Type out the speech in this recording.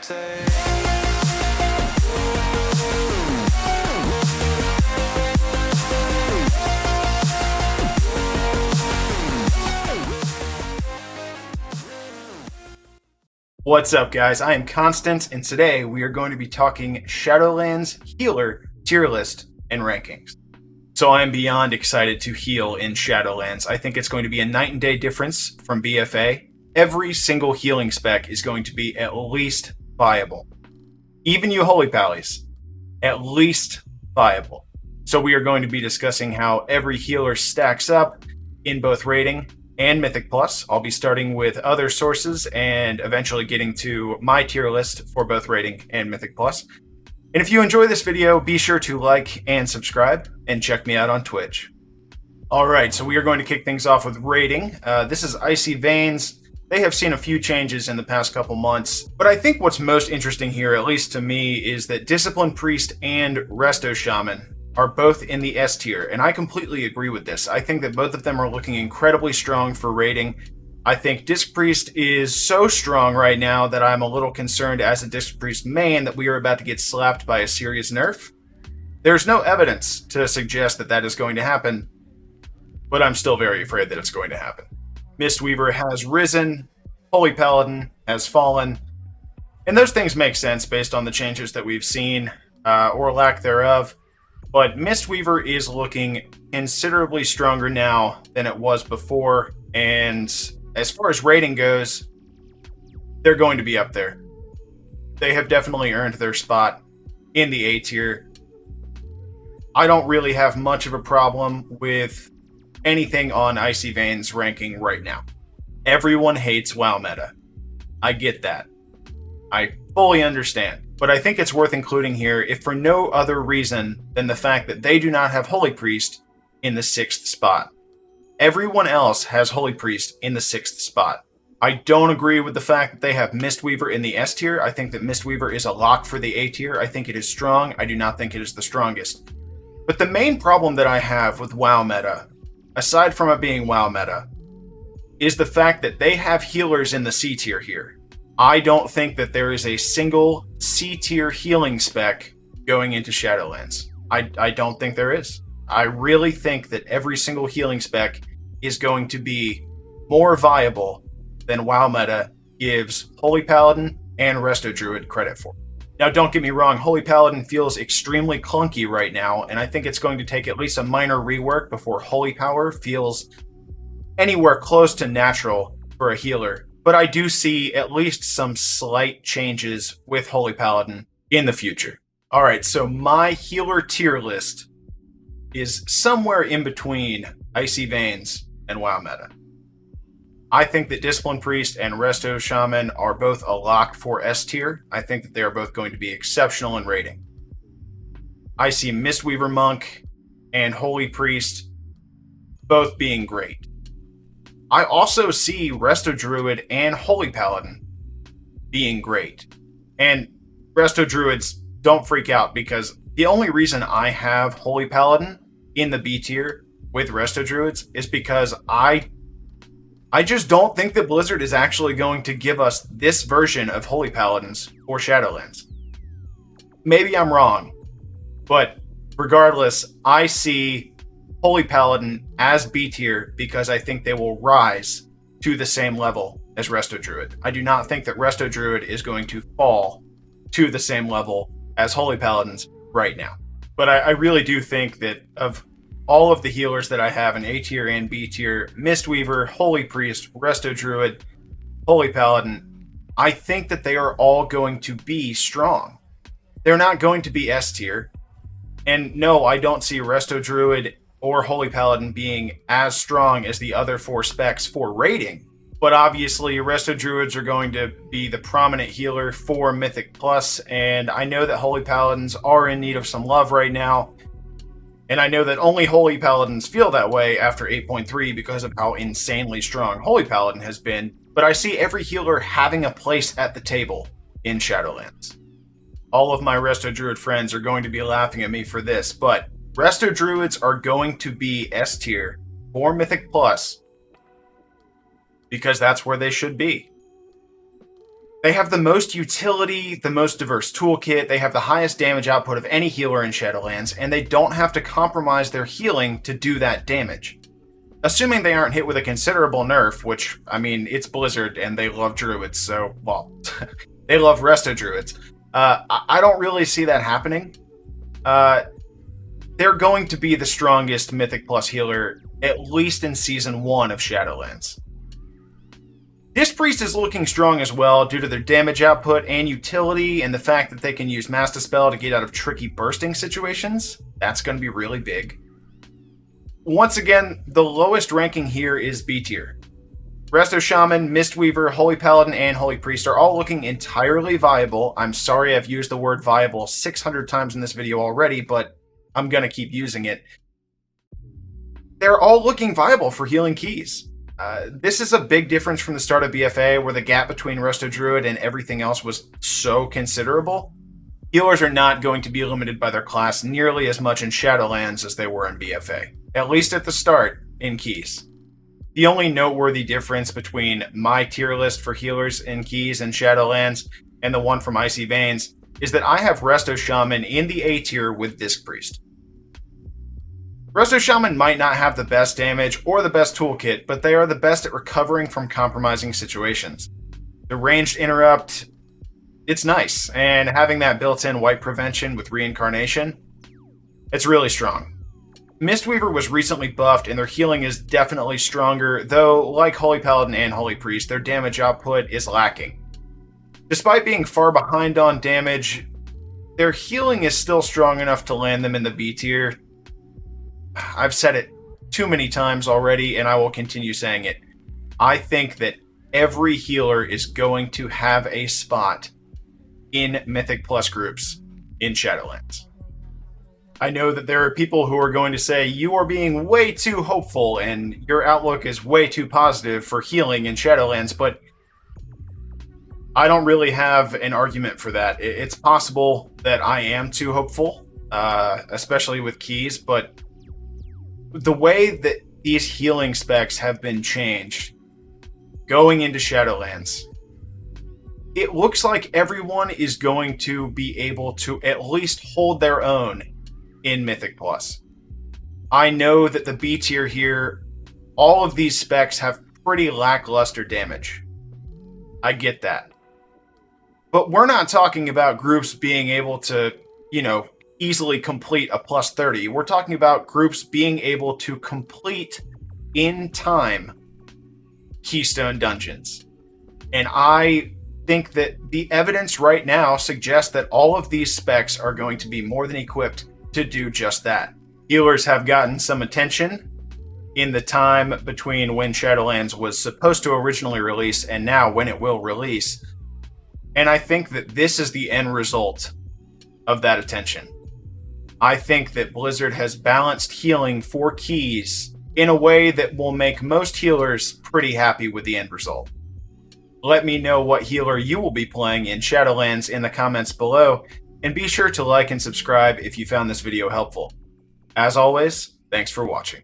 What's up, guys? I am Constvnt, and today we are going to be talking Shadowlands healer tier list and rankings. So I am beyond excited to heal in Shadowlands. I think it's going to be a night and day difference from BFA. Every single healing spec is going to be at least viable. Even you holy pallies, at least viable. So we are going to be discussing how every healer stacks up in both rating and Mythic Plus. I'll be starting with other sources and eventually getting to my tier list for both rating and Mythic Plus. And if you enjoy this video, be sure to like and subscribe and check me out on Twitch. Alright, so we are going to kick things off with rating. This is Icy Veins. They have seen a few changes in the past couple months, but I think what's most interesting here, at least to me, is that Discipline Priest and Resto Shaman are both in the S tier, and I completely agree with this. I think that both of them are looking incredibly strong for rating. I think Disc Priest is so strong right now that I'm a little concerned as a Disc Priest main that we are about to get slapped by a serious nerf. There's no evidence to suggest that that is going to happen, but I'm still very afraid that it's going to happen. Mistweaver has risen, Holy Paladin has fallen, and those things make sense based on the changes that we've seen, or lack thereof. But Mistweaver is looking considerably stronger now than it was before, and as far as rating goes, they're going to be up there. They have definitely earned their spot in the A tier. I don't really have much of a problem with anything on Icy Veins ranking right now. Everyone hates Wowmeta. I get that. I fully understand. But I think it's worth including here, if for no other reason than the fact that they do not have Holy Priest in the 6th spot. Everyone else has Holy Priest in the 6th spot. I don't agree with the fact that they have Mistweaver in the S tier. I think that Mistweaver is a lock for the A tier. I think it is strong. I do not think it is the strongest. But the main problem that I have with Wowmeta, aside from it being Wowmeta, is the fact that they have healers in the C tier here. I don't think that there is a single C-tier healing spec going into Shadowlands. I don't think there is. I really think that every single healing spec is going to be more viable than Wowmeta gives Holy Paladin and Resto Druid credit for. Now, don't get me wrong, Holy Paladin feels extremely clunky right now, and I think it's going to take at least a minor rework before Holy Power feels anywhere close to natural for a healer. But I do see at least some slight changes with Holy Paladin in the future. Alright, so my healer tier list is somewhere in between Icy Veins and Wowmeta. I think that Discipline Priest and Resto Shaman are both a lock for S tier. I think that they are both going to be exceptional in rating. I see Mistweaver Monk and Holy Priest both being great. I also see Resto Druid and Holy Paladin being great. And Resto Druids, don't freak out, because the only reason I have Holy Paladin in the B tier with Resto Druids is because I just don't think that Blizzard is actually going to give us this version of Holy Paladins for Shadowlands. Maybe I'm wrong, but regardless, I see Holy Paladin as B tier because I think they will rise to the same level as Resto Druid. I do not think that Resto Druid is going to fall to the same level as Holy Paladins right now. But I really do think that of all of the healers that I have in A tier and B tier, Mistweaver, Holy Priest, Resto Druid, Holy Paladin, I think that they are all going to be strong. They're not going to be S tier. And no, I don't see Resto Druid or Holy Paladin being as strong as the other 4 specs for rating. But obviously, Resto Druids are going to be the prominent healer for Mythic Plus, and I know that Holy Paladins are in need of some love right now. And I know that only Holy Paladins feel that way after 8.3 because of how insanely strong Holy Paladin has been. But I see every healer having a place at the table in Shadowlands. All of my Resto Druid friends are going to be laughing at me for this, but Resto Druids are going to be S tier for Mythic Plus because that's where they should be. They have the most utility, the most diverse toolkit, they have the highest damage output of any healer in Shadowlands, and they don't have to compromise their healing to do that damage. Assuming they aren't hit with a considerable nerf, which, I mean, it's Blizzard and they love druids, so, well, they love resto druids. I don't really see that happening. They're going to be the strongest Mythic Plus healer, at least in Season 1 of Shadowlands. This Priest is looking strong as well due to their damage output and utility, and the fact that they can use Mass Dispel to get out of tricky bursting situations. That's going to be really big. Once again, the lowest ranking here is B tier. Resto Shaman, Mistweaver, Holy Paladin, and Holy Priest are all looking entirely viable. I'm sorry I've used the word viable 600 times in this video already, but I'm going to keep using it. They're all looking viable for healing keys. This is a big difference from the start of BFA, where the gap between Resto Druid and everything else was so considerable. Healers are not going to be limited by their class nearly as much in Shadowlands as they were in BFA, at least at the start in keys. The only noteworthy difference between my tier list for healers in keys in Shadowlands and the one from Icy Veins is that I have Resto Shaman in the A tier with Disc Priest. Resto Shaman might not have the best damage or the best toolkit, but they are the best at recovering from compromising situations. The ranged interrupt, it's nice, and having that built-in wipe prevention with reincarnation, it's really strong. Mistweaver was recently buffed, and their healing is definitely stronger, though, like Holy Paladin and Holy Priest, their damage output is lacking. Despite being far behind on damage, their healing is still strong enough to land them in the B tier. I've said it too many times already, and I will continue saying it. I think that every healer is going to have a spot in Mythic Plus groups in Shadowlands. I know that there are people who are going to say, you are being way too hopeful, and your outlook is way too positive for healing in Shadowlands, but I don't really have an argument for that. It's possible that I am too hopeful, especially with keys, but the way that these healing specs have been changed going into Shadowlands, it looks like everyone is going to be able to at least hold their own in Mythic Plus. I know that the B tier here, all of these specs have pretty lackluster damage. I get that. But we're not talking about groups being able to, easily complete a plus 30. We're talking about groups being able to complete in time Keystone dungeons. And I think that the evidence right now suggests that all of these specs are going to be more than equipped to do just that. Healers have gotten some attention in the time between when Shadowlands was supposed to originally release and now when it will release. And I think that this is the end result of that attention. I think that Blizzard has balanced healing for keys in a way that will make most healers pretty happy with the end result. Let me know what healer you will be playing in Shadowlands in the comments below, and be sure to like and subscribe if you found this video helpful. As always, thanks for watching.